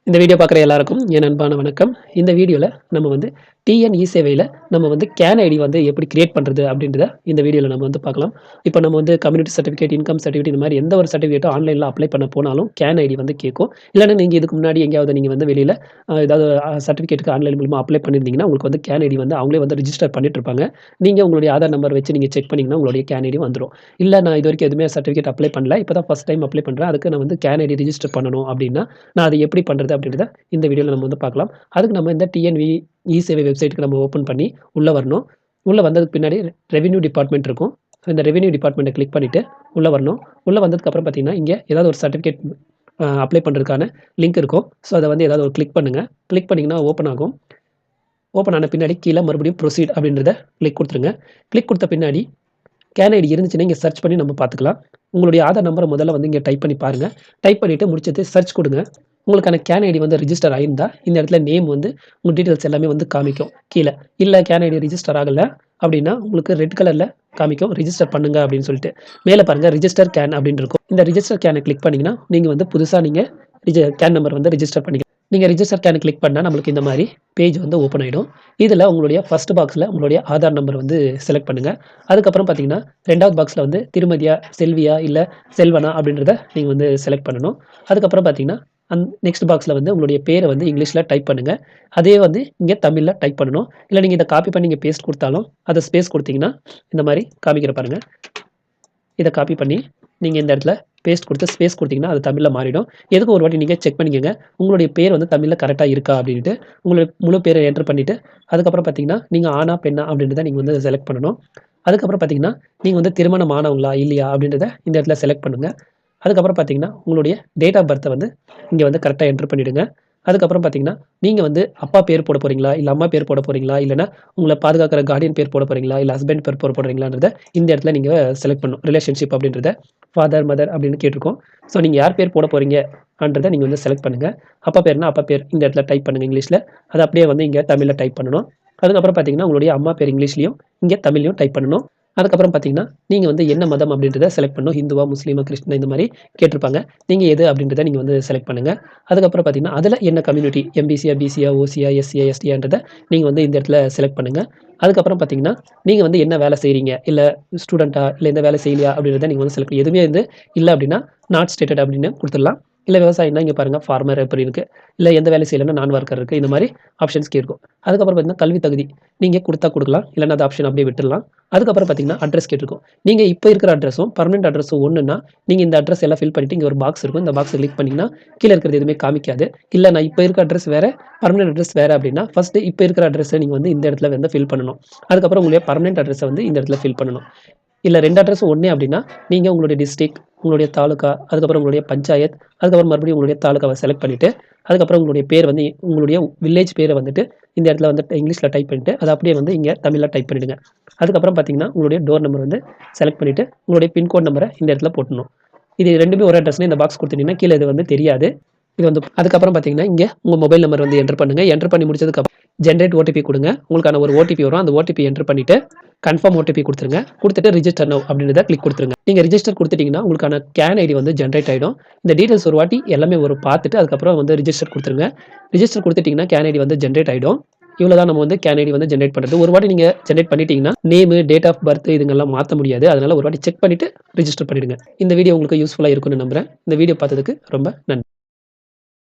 இந்த வீடியோ பார்க்குற எல்லாருக்கும் என் அன்பான வணக்கம். இந்த வீடியோல நம்ம வந்து டிஎன் இ-சேவையில நம்ம வந்து கேன் ஐடி வந்து எப்படி கிரியேட் பண்றது அப்படின்றத இந்த வீடியோல நம்ம வந்து பார்க்கலாம். இப்போ நம்ம வந்து கம்யூனிட்டி சர்டிஃபிகேட், இன்கம் சர்டிஃபிகேட் இந்த மாரி எந்த ஒரு சர்டிஃபிகேட்டும் ஆன்லைன்ல அப்ளை பண்ண போனாலும் கேன் ஐடி வந்து கேட்கும். இல்லன்னா நீங்க இதுக்கு முன்னாடி எங்கேயாவது நீங்க வந்து வெளியில ஏதாவது சர்டிஃபிகேட்க்கு ஆன்லைன் மூலமா அப்ளை பண்ணியிருந்தீங்கன்னா, உங்களுக்கு வந்து கேன் ஐடி வந்து அவங்களே வந்து ரிஜிஸ்டர் பண்ணிட்டு இருப்பாங்க. நீங்க உங்களுடைய ஆதார் நம்பர் வச்சு நீங்க செக் பண்ணீங்கன்னா, உங்களுடைய கேன் ஐடி வந்துரும். இல்ல நான் இதுவரைக்கும் எதுவுமே சர்டிஃபிகேட் அப்ளை பண்ணல. இப்ப தான் ஃபர்ஸ்ட் டைம் அப்ளை பண்றேன். அதுக்கு நான் வந்து கேன் ஐடி ரிஜிஸ்டர் பண்ணணும் அப்படின்னா, நான் அத எப்படி பண்றது அப்படின்றத இந்த வீடியோல நம்ம வந்து பார்க்கலாம். அதுக்கு நம்ம இந்த டிஎன்வி இ-சேவை வெப்சைட்க்கு நம்ம ஓப்பன் பண்ணி உள்ள வரணும். உள்ள வந்ததுக்கு பின்னாடி ரெவென்யூ டிபார்ட்மெண்ட் இருக்கும். இந்த ரெவென்யூ டிபார்ட்மெண்ட்ட கிளிக் பண்ணிட்டு உள்ள வரணும். உள்ள வந்ததுக்கு அப்புறம் பார்த்தீங்கன்னா, இங்க ஏதாவது ஒரு சர்டிஃபிகேட் அப்ளை பண்றதுக்கான லிங்க் இருக்கும். ஸோ அத வந்து ஏதாவது ஒரு கிளிக் பண்ணுங்க. கிளிக் பண்ணீங்கன்னா ஓப்பன் ஆகும். ஓப்பன் ஆன பின்னாடி கீழ மறுபடியும் ப்ரொசீட் அப்படின்றத கிளிக் குடுத்துருங்க. கிளிக் குடுத்த பின்னாடி கேன் ஐடி இருந்துச்சுன்னா இங்க சர்ச் பண்ணி நம்ம பார்த்துக்கலாம். உங்களுடைய ஆதார் நம்பர முதல்ல வந்து இங்க டைப் பண்ணி பாருங்க. டைப் பண்ணிட்டு முடிச்சது சர்ச் குடுங்க. உங்களுக்கான கேன் ஐடி வந்து ரிஜிஸ்டர் ஆயிருந்தா, இந்த இடத்துல நேம் வந்து உங்க டீட்டெயில்ஸ் எல்லாமே வந்து காமிக்கும் கீழ. இல்ல கேன் ஐடி ரிஜிஸ்டர் ஆகல அப்படின்னா, உங்களுக்கு ரெட் கலர்ல காமிக்கும். ரிஜிஸ்டர் பண்ணுங்க அப்படின்னு சொல்லிட்டு. மேல பாருங்க ரிஜிஸ்டர் கேன் அப்படின்னு இருக்கும். இந்த ரிஜிஸ்டர் கேன கிளிக் பண்ணீங்கன்னா, நீங்க வந்து புதுசா நீங்க கேன் நம்பர் வந்து ரிஜிஸ்டர் பண்ணிக்கலாம். நீங்க ரிஜிஸ்டர் கேன கிளிக் பண்ணா நம்மளுக்கு இந்த மாரி பேஜ் வந்து ஓப்பன் ஆயிடும். இதுல உங்களுடைய ஃபர்ஸ்ட் பாக்ஸ்ல உங்களுடைய ஆதார் நம்பர் வந்து செலக்ட் பண்ணுங்க. அதுக்கப்புறம் பார்த்தீங்கன்னா, 2வது பாக்ஸ்ல வந்து திருமதியா, செல்வியா, இல்ல செல்வனா அப்படின்றத நீங்க வந்து செலக்ட் பண்ணணும். அதுக்கப்புறம் பார்த்தீங்கன்னா, நெக்ஸ்ட் பாக்ஸ்ல வந்து உங்களுடைய பேர வந்து இங்கிலீஷ்ல டைப் பண்ணுங்க. அதே வந்து இங்க தமிழ்ல டைப் பண்ணணும். இல்ல நீங்க இத காப்பி பண்ணி இங்க பேஸ்ட் குடுத்தாலும், அத ஸ்பேஸ் குடுத்தீங்கன்னா, இந்த மாரி காமிக்கிற பாருங்க. இத காப்பி பண்ணி நீங்க இந்த இடத்துல பேஸ்ட் குடுத்து ஸ்பேஸ் குடுத்தீங்கன்னா, அது தமிழ்ல மாறிடும். எதுக்கும் ஒரு வாட்டி நீங்க செக் பண்ணிக்கங்க. உங்களுடைய பேர் வந்து தமிழ்ல கரெக்ட்டா இருக்கா அப்படின்ட்டு. உங்களுடைய முழு பேர என்டர் பண்ணிட்டு, அதுக்கப்புறம் பார்த்தீங்கன்னா, நீங்க ஆணா, பெண்ணா அப்படின்றத நீங்க வந்து செலக்ட் பண்ணணும். அதுக்கப்புறம் பார்த்தீங்கன்னா, நீங்க வந்து திருமணம் ஆனவங்களா, இல்லையா அப்படின்றத இந்த இடத்துல செலக்ட் பண்ணுங்க. அதுக்கப்புறம் பார்த்தீங்கன்னா, உங்களுடைய டேட் ஆஃப் பர்த்த வந்து இங்க வந்து கரெக்ட்டா என்டர் பண்ணிடுங்க. அதுக்கப்புறம் பார்த்தீங்கன்னா, நீங்க வந்து அப்பா பேர் போட போறீங்களா? இல்ல அம்மா பேர் போட போறீங்களா? இல்லன்னா உங்கள பாதுகாக்கிற கார்டியன் பேர் போட போறீங்களா? இல்ல ஹஸ்பண்ட் பேர் போட போறீங்களான்றத இந்த இடத்துல நீங்க செலக்ட் பண்ணணும். ரிலேஷன்ஷிப் அப்படின்றத ஃபாதர், மதர் அப்படின்னு கேட்டிருக்கும். ஸோ நீங்க யார் பேர் போட போறீங்க அப்படின்றத நீங்க வந்து செலக்ட் பண்ணுங்க. அப்பா பேர்னா அப்பா பேர் இந்த இடத்துல டைப் பண்ணுங்க இங்கிலீஷ்ல. அத அப்படியே வந்து இங்க தமிழ்ல டைப் பண்ணணும். அதுக்கப்புறம் பார்த்தீங்கன்னா, உங்களுடைய அம்மா பேர் இங்கிலீஷ்லயும், இங்க தமிழ்லயும் டைப் பண்ணணும். அதுக்கப்புறம் பார்த்தீங்கன்னா, நீங்க வந்து என்ன மதம் அப்படின்றத செலக்ட் பண்ணணும். ஹிந்துவா, முஸ்லீமா, கிறிஸ்டினா இந்த மாரி கேட்டிருப்பாங்க. நீங்க எது அப்படின்றத நீங்க வந்து செலக்ட் பண்ணுங்க. அதுக்கப்புறம் பார்த்தீங்கன்னா, அதுல என்ன கம்யூனிட்டி எம்பிசியா, பிசியா, ஓசியா, எஸ்சியா, எஸ்டியான்றத நீங்க வந்து இந்த இடத்துல செலக்ட் பண்ணுங்க. அதுக்கப்புறம் பார்த்தீங்கன்னா, நீங்க வந்து என்ன வேலை செய்றீங்க? இல்ல ஸ்டூடெண்ட்டா? இல்ல எந்த வேலை செய்யலையா? அப்படின்றத நீங்க வந்து செலக்ட் எதுவுமே வந்து இல்ல அப்படின்னா, நாட் ஸ்டேட்டட் அப்படின்னு குடுத்துடலாம். இல்ல விவசாயம்னா இங்க பாருங்க ஃபார்மர் அப்படி இருக்கு. இல்ல எந்த வேலை செய்யலன்னா நான் வொர்க்கர் இருக்கு. இந்த மாரி ஆப்ஷன்ஸ் கேட்கும். அதுக்கப்புறம் பார்த்தீங்கன்னா, கல்வி தகுதி நீங்க குடுத்தா குடுக்கலாம். இல்லன்னா அந்த ஆப்ஷன் அப்படியே விட்டுறலாம். அதுக்கப்புறம் பார்த்தீங்கன்னா, அட்ரஸ் கேட்டிருக்கும். நீங்க இப்ப இருக்கிற அட்ரஸும், பெர்மனன்ட் அட்ரஸும் ஒண்ணுன்னா, நீங்க இந்த அட்ரஸ் எல்லாம் ஃபில் பண்ணிட்டு இங்க ஒரு பாக்ஸ் இருக்கும். இந்த பாக்ஸ கிளிக் பண்ணீங்கன்னா, கீழ இருக்கிறது எதுவுமே காமிக்காது. இல்ல நான் இப்ப இருக்க அட்ரஸ் வேற, பெர்மனன்ட் அட்ரஸ் வேற அப்படின்னா, ஃபர்ஸ்ட் இப்ப இருக்கிற அட்ரஸ நீங்க வந்து இந்த இடத்துல வந்து ஃபில் பண்ணணும். அதுக்கப்புறம் உங்களுடைய பெர்மனன்ட் அட்ரஸ வந்து இந்த இடத்துல ஃபில் பண்ணணும். இல்ல 2 அட்ரஸும் ஒண்ணே அப்படின்னா, நீங்க உங்களுடைய டிஸ்ட்ரிக்ட், உங்களுடைய தாலுகா, அதுக்கப்புறம் உங்களுடைய பஞ்சாயத், அதுக்கப்புறம் மறுபடியும் உங்களுடைய தாலுகாவ செலக்ட் பண்ணிட்டு, அதுக்கப்புறம் உங்களுடைய பேர் வந்து உங்களுடைய வில்லேஜ் பேர வந்துட்டு இந்த இடத்துல வந்து இங்கிலீஷ்ல டைப் பண்ணிட்டு, அத அப்படியே வந்து இங்க தமிழ்ல டைப் பண்ணிடுங்க. அதுக்கப்புறம் பார்த்தீங்கன்னா, உங்களுடைய டோர் நம்பர் வந்து செலக்ட் பண்ணிட்டு, உங்களுடைய பின்கோட் நம்பர இந்த இடத்துல போட்டுறணும். இது 2மே ஒரு அட்ரஸ்ன்னு இந்த பாக்ஸ் குடுத்துட்டீங்கன்னா, கீழ இது வந்து தெரியாது. இது வந்து அதுக்கப்புறம் பார்த்தீங்கன்னா, இங்க உங்க மொபைல் நம்பர் வந்து என்டர் பண்ணுங்க. என்டர் பண்ணி முடிச்சதுக்கு அப்புறம் ஜெனரேட் ஓடிபி குடுங்க. உங்களுக்கான ஒரு ஓடிபி வரும். அந்த ஓடிபி என்டர் பண்ணிட்டு, கன்ஃபர்ம் ஓடிபி குடுத்துருங்க. குடுத்துட்டு ரிஜிஸ்டர் நவ் அப்படின்றத கிளிக் குடுத்துருங்க. நீங்க ரிஜிஸ்டர் குடுத்துட்டீங்கன்னா, உங்களுக்கான கேன் ஐடி வந்து ஜெனரேட் ஆயிடும். இந்த டீட்டெயில்ஸ் ஒரு வாட்டி எல்லாமே ஒரு பார்த்துட்டு, அதுக்கப்புறம் வந்து ரிஜிஸ்டர் குடுத்துருங்க. ரிஜிஸ்டர் குடுத்துட்டீங்கன்னா, கேன் ஐடி வந்து ஜெனரேட் ஆயிடும். இவ்வளவுதான் நம்ம வந்து கேன் ஐடி வந்து ஜெனரேட் பண்றது. ஒரு வாட்டி நீங்க ஜெனரேட் பண்ணிட்டீங்கன்னா, நேமு, டேட் ஆஃப் பர்த் இதுங்கெல்லாம் மாத்த முடியாது. அதனால ஒரு வாட்டி செக் பண்ணிட்டு ரிஜிஸ்டர் பண்ணிடுங்க. இந்த வீடியோ உங்களுக்கு யூஸ்ஃபுல்லா இருக்கும்னு நம்புறேன். இந்த வீடியோ பார்த்ததுக்கு ரொம்ப நன்றி.